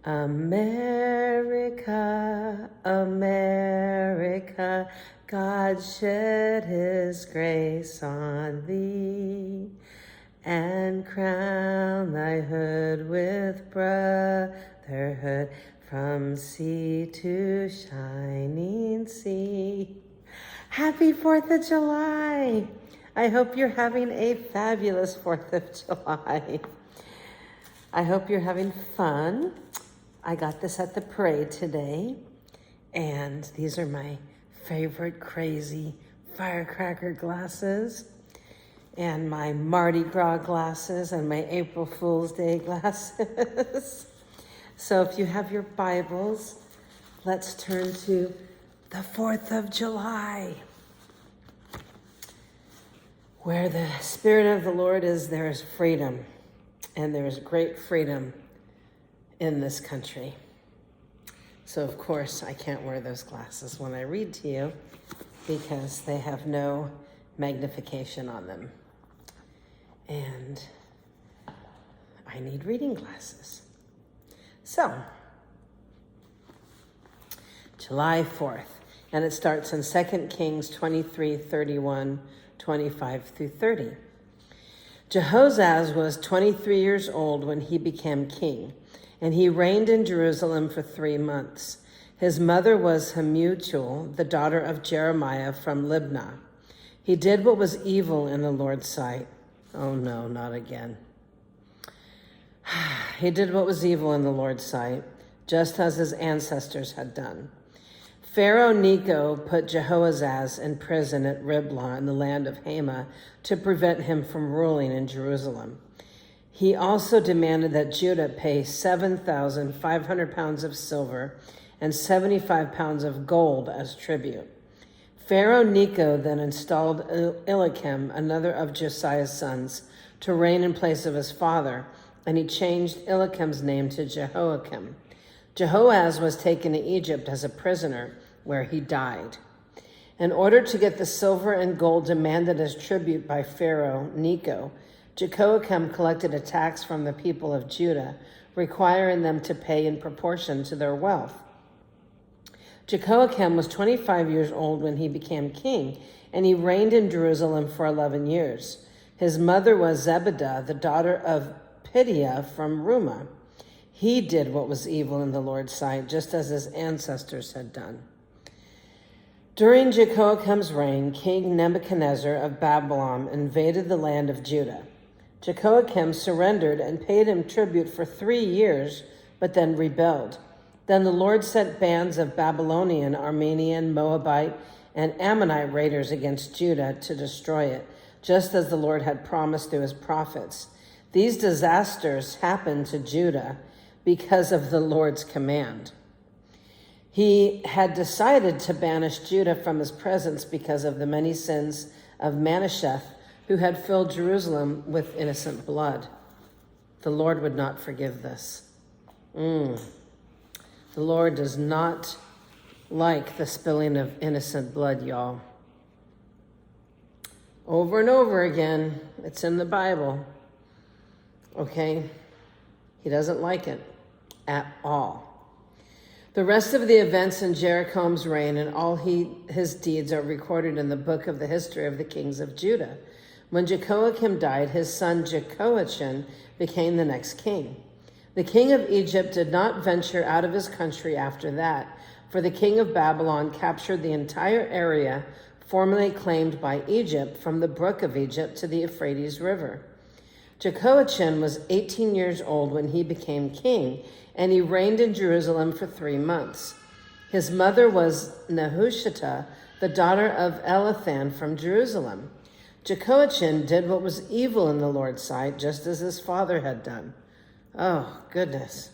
America, America, God shed his grace on thee, and crown thy hood with brotherhood from sea to shining sea. Happy 4th of July! I hope you're having a fabulous 4th of July. I hope you're having fun. I got this at the parade today, and these are my favorite crazy firecracker glasses, and my Mardi Gras glasses, and my April Fool's Day glasses. So if you have your Bibles, let's turn to the 4th of July. Where the Spirit of the Lord is, there is freedom, and there is great freedom in this country. So of course I can't wear those glasses when I read to you because they have no magnification on them. And I need reading glasses. So, July 4th, and it starts in 2 Kings 23, 31, 25 through 30. Jehoahaz was 23 years old when he became king, and he reigned in Jerusalem for 3 months. His mother was Hamutal, the daughter of Jeremiah from Libnah. He did what was evil in the Lord's sight. Oh no, not again. He did what was evil in the Lord's sight, just as his ancestors had done. Pharaoh Necho put Jehoahaz in prison at Riblah in the land of Hamath to prevent him from ruling in Jerusalem. He also demanded that Judah pay 7,500 pounds of silver and 75 pounds of gold as tribute. Pharaoh Necho then installed Eliakim, another of Josiah's sons, to reign in place of his father, and he changed Eliakim's name to Jehoiakim. Jehoahaz was taken to Egypt as a prisoner, where he died. In order to get the silver and gold demanded as tribute by Pharaoh Necho, Jehoiakim collected a tax from the people of Judah, requiring them to pay in proportion to their wealth. Jehoiakim was 25 years old when he became king, and he reigned in Jerusalem for 11 years. His mother was Zebedah, the daughter of Pidiah from Rumah. He did what was evil in the Lord's sight, just as his ancestors had done. During Jehoiakim's reign, King Nebuchadnezzar of Babylon invaded the land of Judah. Jehoiakim surrendered and paid him tribute for 3 years, but then rebelled. Then the Lord sent bands of Babylonian, Aramean, Moabite, and Ammonite raiders against Judah to destroy it, just as the Lord had promised through his prophets. These disasters happened to Judah because of the Lord's command. He had decided to banish Judah from his presence because of the many sins of Manasseh, who had filled Jerusalem with innocent blood. The Lord would not forgive this. The Lord does not like the spilling of innocent blood, y'all. Over and over again, it's in the Bible. Okay? He doesn't like it at all. The rest of the events in Jeroboam's reign and all his deeds are recorded in the book of the history of the kings of Judah. When Jehoiakim died, his son Jehoiachin became the next king. The king of Egypt did not venture out of his country after that, for the king of Babylon captured the entire area formerly claimed by Egypt from the brook of Egypt to the Euphrates River. Jehoiachin was 18 years old when he became king, and he reigned in Jerusalem for 3 months. His mother was Nehushta, the daughter of Elathan from Jerusalem. Jehoiachin did what was evil in the Lord's sight, just as his father had done. Oh, goodness.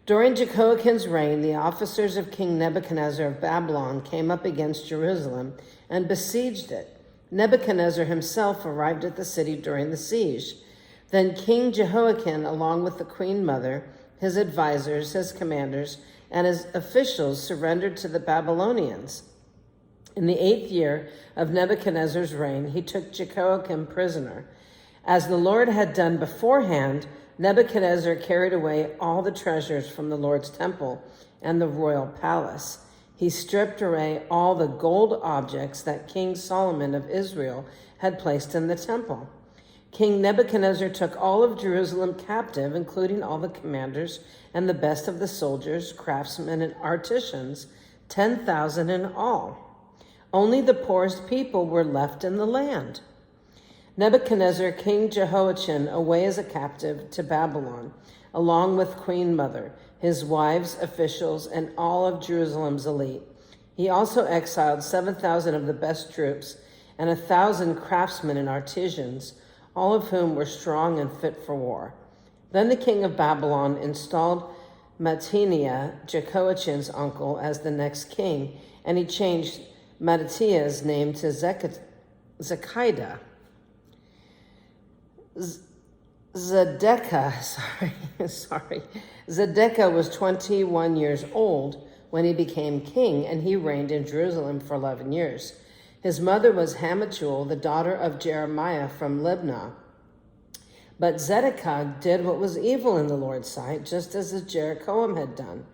During Jehoiakim's reign, the officers of King Nebuchadnezzar of Babylon came up against Jerusalem and besieged it. Nebuchadnezzar himself arrived at the city during the siege. Then King Jehoiakim, along with the queen mother, his advisors, his commanders, and his officials, surrendered to the Babylonians. In the 8th year of Nebuchadnezzar's reign, he took Jehoiakim prisoner. As the Lord had done beforehand, Nebuchadnezzar carried away all the treasures from the Lord's temple and the royal palace. He stripped away all the gold objects that King Solomon of Israel had placed in the temple. King Nebuchadnezzar took all of Jerusalem captive, including all the commanders and the best of the soldiers, craftsmen, and artisans, 10,000 in all. Only the poorest people were left in the land. Nebuchadnezzar, King Jehoiachin, away as a captive to Babylon, along with Queen Mother, his wives, officials, and all of Jerusalem's elite. He also exiled 7,000 of the best troops and 1,000 craftsmen and artisans, all of whom were strong and fit for war. Then the king of Babylon installed Mattaniah, Jehoiachin's uncle, as the next king, and he changed Mattaniah's name to Zedekiah. Zedekiah was 21 years old when he became king, and he reigned in Jerusalem for 11 years. His mother was Hamutal, the daughter of Jeremiah from Libnah. But Zedekiah did what was evil in the Lord's sight, just as Jeroboam had done.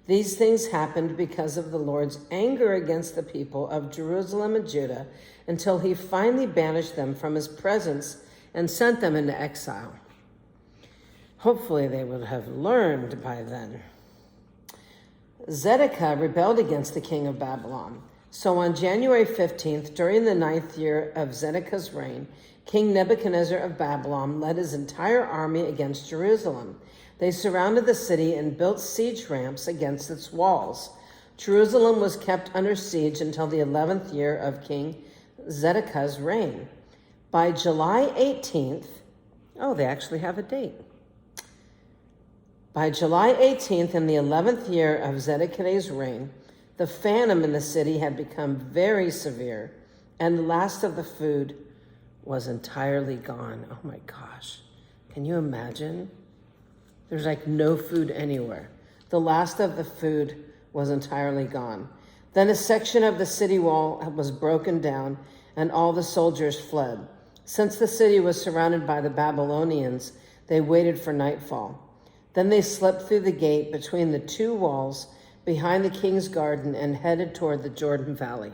These things happened because of the Lord's anger against the people of Jerusalem and Judah, until he finally banished them from his presence and sent them into exile. Hopefully they would have learned by then. Zedekiah rebelled against the king of Babylon. So on January 15th, during the 9th year of Zedekiah's reign, King Nebuchadnezzar of Babylon led his entire army against Jerusalem. They surrounded the city and built siege ramps against its walls. Jerusalem was kept under siege until the 11th year of King Zedekiah's reign. By July 18th, they actually have a date. By July 18th, in the 11th year of Zedekiah's reign, the famine in the city had become very severe, and the last of the food was entirely gone. Oh my gosh. Can you imagine? There's like no food anywhere. The last of the food was entirely gone. Then a section of the city wall was broken down, and all the soldiers fled. Since the city was surrounded by the Babylonians, they waited for nightfall. Then they slipped through the gate between the two walls behind the king's garden and headed toward the Jordan Valley.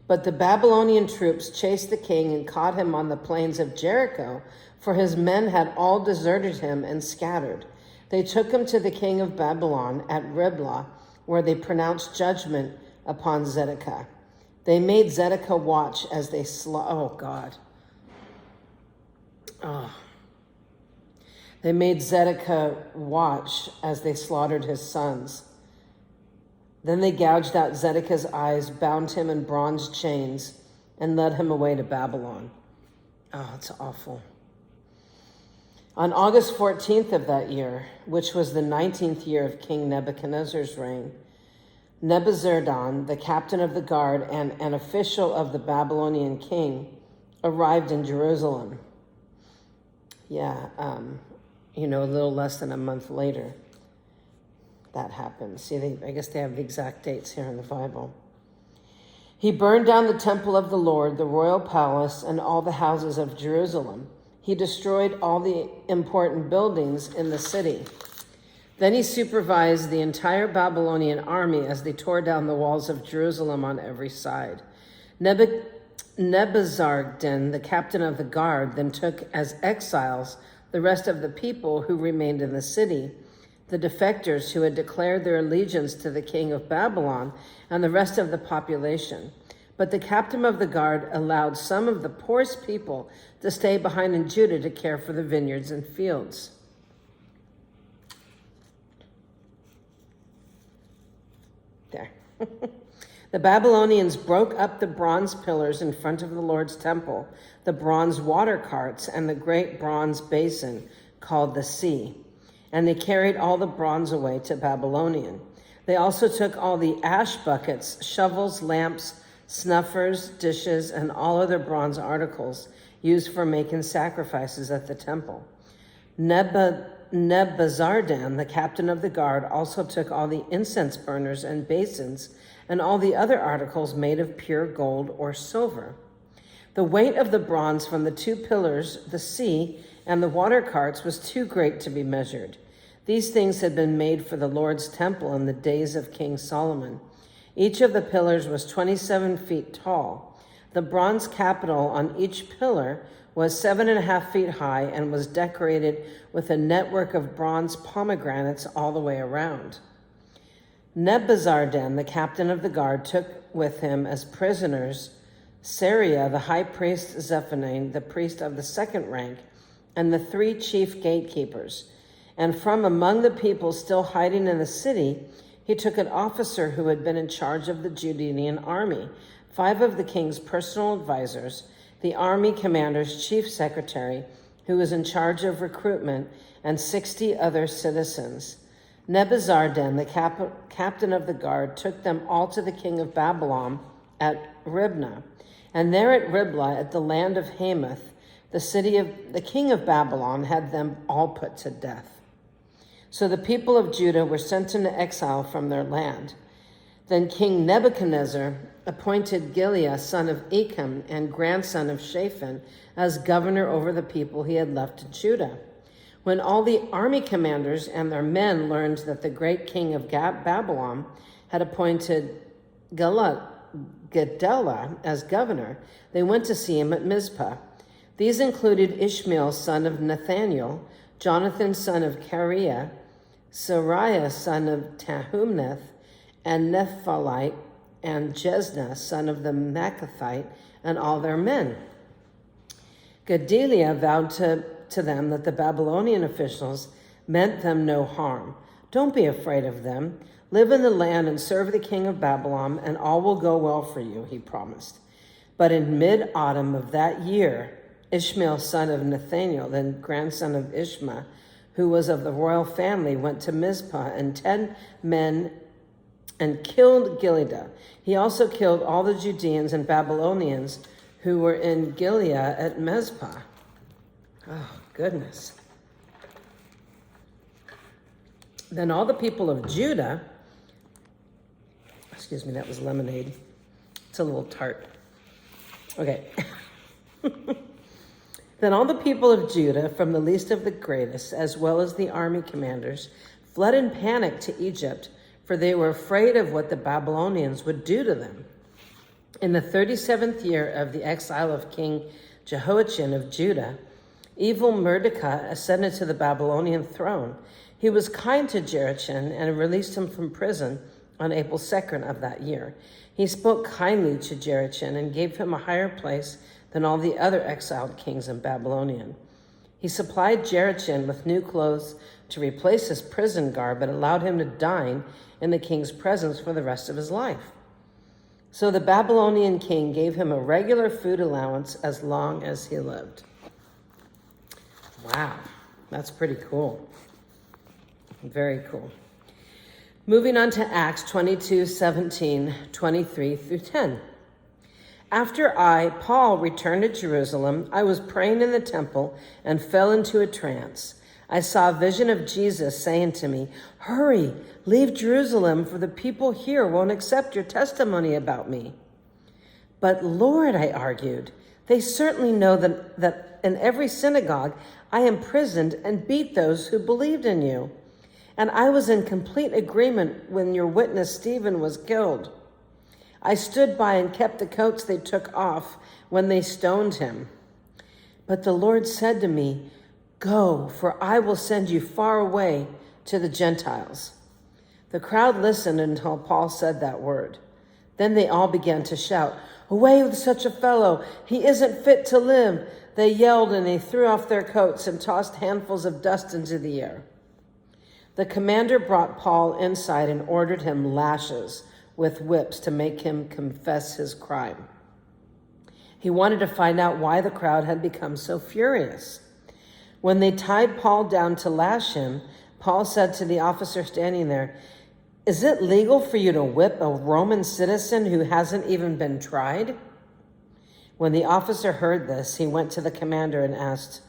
But the Babylonian troops chased the king and caught him on the plains of Jericho, for his men had all deserted him and scattered. They took him to the king of Babylon at Riblah, where they pronounced judgment upon Zedekiah. They made Zedekiah watch as they They made Zedekiah watch as they slaughtered his sons. Then they gouged out Zedekiah's eyes, bound him in bronze chains, and led him away to Babylon. Oh, it's awful. On August 14th of that year, which was the 19th year of King Nebuchadnezzar's reign, Nebuzaradan, the captain of the guard and an official of the Babylonian king, arrived in Jerusalem. A little less than a month later, that happened. See, I guess they have the exact dates here in the Bible. He burned down the temple of the Lord, the royal palace, and all the houses of Jerusalem. He destroyed all the important buildings in the city. Then he supervised the entire Babylonian army as they tore down the walls of Jerusalem on every side. Nebuzaradan, the captain of the guard, then took as exiles the rest of the people who remained in the city, the defectors who had declared their allegiance to the king of Babylon, and the rest of the population. But the captain of the guard allowed some of the poorest people to stay behind in Judah to care for the vineyards and fields. There. The Babylonians broke up the bronze pillars in front of the Lord's temple, the bronze water carts, and the great bronze basin called the sea. And they carried all the bronze away to Babylonian. They also took all the ash buckets, shovels, lamps, snuffers, dishes, and all other bronze articles used for making sacrifices at the temple. Nebuzaradan, the captain of the guard, also took all the incense burners and basins and all the other articles made of pure gold or silver. The weight of the bronze from the two pillars, the sea, and the water carts was too great to be measured. These things had been made for the Lord's temple in the days of King Solomon. Each of the pillars was 27 feet tall. The bronze capital on each pillar was 7.5 feet high and was decorated with a network of bronze pomegranates all the way around. Nebuzaradan, the captain of the guard, took with him as prisoners Sariah, the high priest, Zephaniah, the priest of the second rank, and the 3 chief gatekeepers. And from among the people still hiding in the city, he took an officer who had been in charge of the Judean army, 5 of the king's personal advisors, the army commander's chief secretary, who was in charge of recruitment, and 60 other citizens. Nebuzaradan, the captain of the guard, took them all to the king of Babylon at Riblah. And there at Riblah, at the land of Hamath, the king of Babylon had them all put to death. So the people of Judah were sent into exile from their land. Then King Nebuchadnezzar appointed Gilead, son of Echam and grandson of Shaphan, as governor over the people he had left to Judah. When all the army commanders and their men learned that the great king of Babylon had appointed Gedaliah as governor, they went to see him at Mizpah. These included Ishmael, son of Nathaniel, Jonathan, son of Kareah, Sariah, son of Tahumneth, and Nephalite, and Jesna, son of the Maacathite, and all their men. Gedaliah vowed to them that the Babylonian officials meant them no harm. Don't be afraid of them. Live in the land and serve the king of Babylon, and all will go well for you, he promised. But in mid-autumn of that year, Ishmael, son of Nathaniel, the grandson of Ishmael, who was of the royal family, went to Mizpah, and 10 men and killed Gilead. He also killed all the Judeans and Babylonians who were in Gilead at Mizpah. Oh, goodness. Then all the people of Judah, excuse me, that was lemonade. It's a little tart. Okay. Then all the people of Judah, from the least of the greatest, as well as the army commanders, fled in panic to Egypt, for they were afraid of what the Babylonians would do to them. In the 37th year of the exile of King Jehoiachin of Judah, evil Mordecai ascended to the Babylonian throne. He was kind to Jehoiachin and released him from prison on April 2nd of that year. He spoke kindly to Jehoiachin and gave him a higher place than all the other exiled kings in Babylonian. He supplied Jehoiachin with new clothes to replace his prison garb and allowed him to dine in the king's presence for the rest of his life. So the Babylonian king gave him a regular food allowance as long as he lived. Wow, that's pretty cool. Very cool. Moving on to Acts 22:17, 23 through 10. After I, Paul, returned to Jerusalem, I was praying in the temple and fell into a trance. I saw a vision of Jesus saying to me, "Hurry, leave Jerusalem, for the people here won't accept your testimony about me." "But Lord," I argued, "they certainly know that in every synagogue I imprisoned and beat those who believed in you. And I was in complete agreement when your witness Stephen was killed. I stood by and kept the coats they took off when they stoned him. But the Lord said to me, 'Go, for I will send you far away to the Gentiles.'" The crowd listened until Paul said that word. Then they all began to shout, "Away with such a fellow! He isn't fit to live!" They yelled and they threw off their coats and tossed handfuls of dust into the air. The commander brought Paul inside and ordered him lashes with whips to make him confess his crime. He wanted to find out why the crowd had become so furious. When they tied Paul down to lash him, Paul said to the officer standing there, "Is it legal for you to whip a Roman citizen who hasn't even been tried?" When the officer heard this, he went to the commander and asked,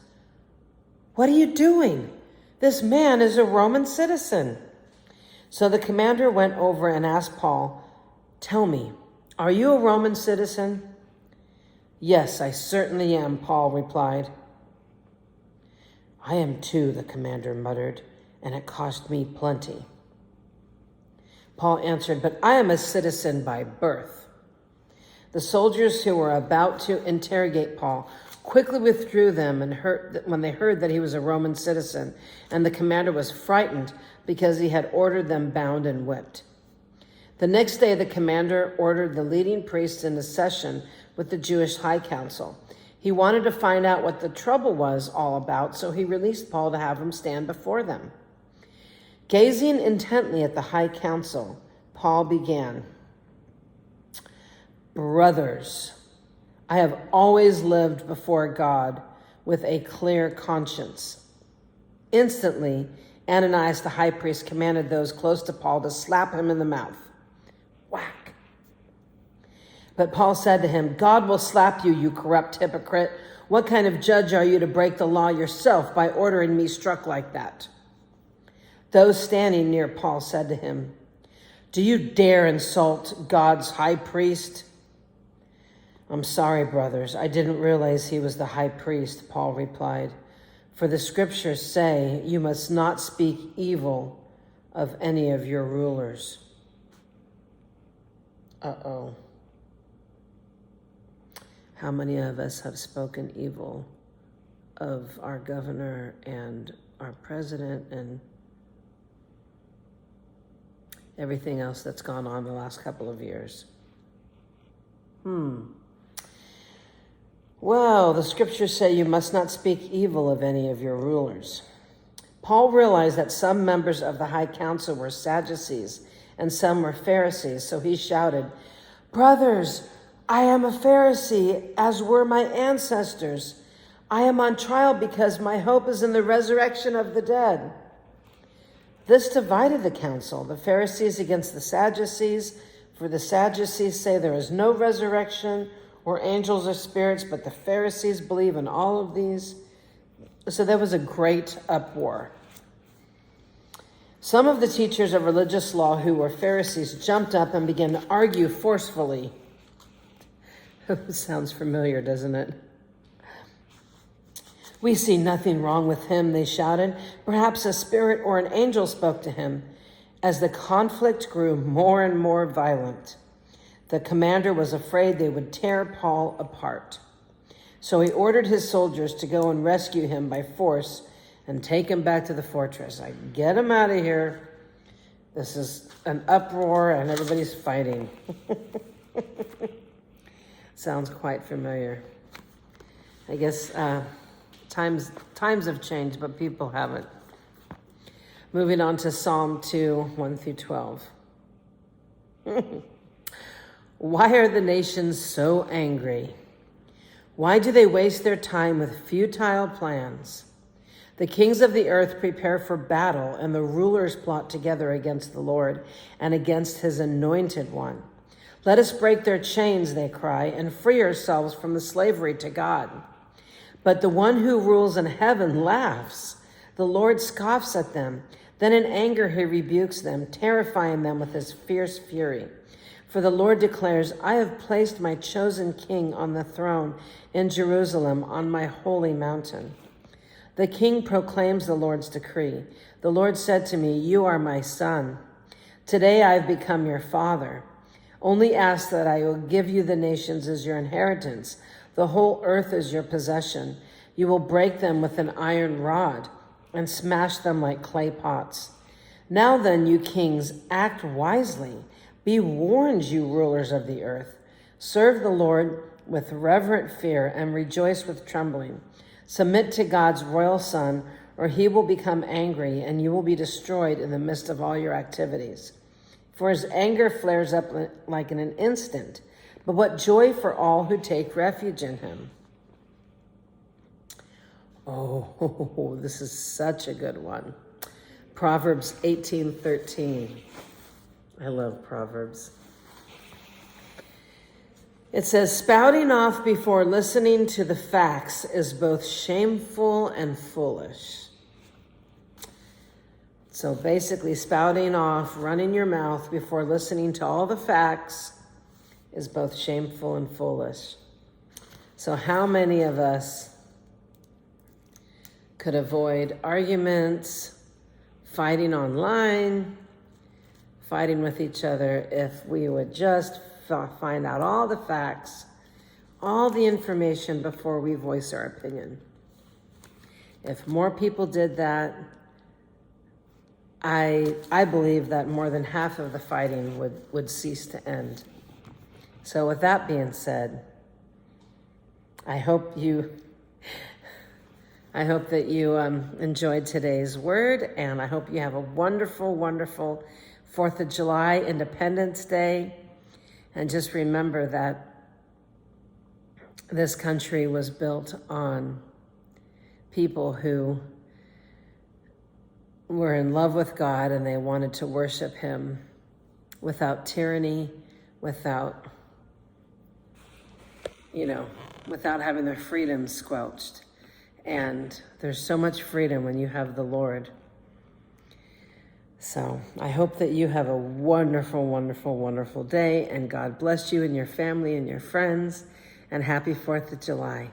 "What are you doing? This man is a Roman citizen." So the commander went over and asked Paul, "Tell me, are you a Roman citizen?" "Yes, I certainly am," Paul replied. I am too, the commander muttered, and it cost me plenty. Paul answered, but I am a citizen by birth. The soldiers who were about to interrogate Paul quickly withdrew them when they heard that he was a Roman citizen, and the commander was frightened because he had ordered them bound and whipped. The next day, the commander ordered the leading priests into session with the Jewish high council. He wanted to find out what the trouble was all about, so he released Paul to have him stand before them. Gazing intently at the high council, Paul began, brothers, I have always lived before God with a clear conscience. Instantly, Ananias the high priest commanded those close to Paul to slap him in the mouth. Whack. But Paul said to him, God will slap you, you corrupt hypocrite. What kind of judge are you to break the law yourself by ordering me struck like that? Those standing near Paul said to him, do you dare insult God's high priest? I'm sorry, brothers. I didn't realize he was the high priest, Paul replied. For the scriptures say you must not speak evil of any of your rulers. Uh-oh. How many of us have spoken evil of our governor and our president and everything else that's gone on the last couple of years? Well, the scriptures say you must not speak evil of any of your rulers. Paul realized that some members of the high council were Sadducees and some were Pharisees, so he shouted, brothers, I am a Pharisee, as were my ancestors. I am on trial because my hope is in the resurrection of the dead. This divided the council, the Pharisees against the Sadducees, for the Sadducees say there is no resurrection or angels or spirits, but the Pharisees believe in all of these. So there was a great uproar. Some of the teachers of religious law who were Pharisees jumped up and began to argue forcefully. Sounds familiar, doesn't it? We see nothing wrong with him, they shouted. Perhaps a spirit or an angel spoke to him. As the conflict grew more and more violent, the commander was afraid they would tear Paul apart. So he ordered his soldiers to go and rescue him by force and take him back to the fortress. Get him out of here. This is an uproar and everybody's fighting. Sounds quite familiar. I guess times have changed, but people haven't. Moving on to Psalm 2, 1 through 12. Why are the nations so angry? Why do they waste their time with futile plans? The kings of the earth prepare for battle, and the rulers plot together against the Lord and against his anointed one. Let us break their chains, they cry, and free ourselves from the slavery to God. But the one who rules in heaven laughs. The Lord scoffs at them. Then in anger he rebukes them, terrifying them with his fierce fury. For the Lord declares, I have placed my chosen king on the throne in Jerusalem on my holy mountain. The king proclaims the Lord's decree. The Lord said to me, you are my son. Today I have become your father. Only ask that I will give you the nations as your inheritance. The whole earth is your possession. You will break them with an iron rod and smash them like clay pots. Now then, you kings, act wisely. Be warned, you rulers of the earth. Serve the Lord with reverent fear and rejoice with trembling. Submit to God's royal Son, or he will become angry and you will be destroyed in the midst of all your activities. For his anger flares up like in an instant, but what joy for all who take refuge in him. Oh, this is such a good one. Proverbs 18:13. I love Proverbs. It says, spouting off before listening to the facts is both shameful and foolish. So basically, spouting off, running your mouth before listening to all the facts is both shameful and foolish. So how many of us could avoid arguments, fighting online, fighting with each other, if we would just find out all the facts, all the information before we voice our opinion. If more people did that, I believe that more than half of the fighting would cease to end. So with that being said, I hope that you enjoyed today's word, and I hope you have a wonderful, wonderful 4th of July, Independence Day. And just remember that this country was built on people who were in love with God, and they wanted to worship him without tyranny, without having their freedoms squelched. And there's so much freedom when you have the Lord. So I hope that you have a wonderful, wonderful, wonderful day, and God bless you and your family and your friends, and happy 4th of July.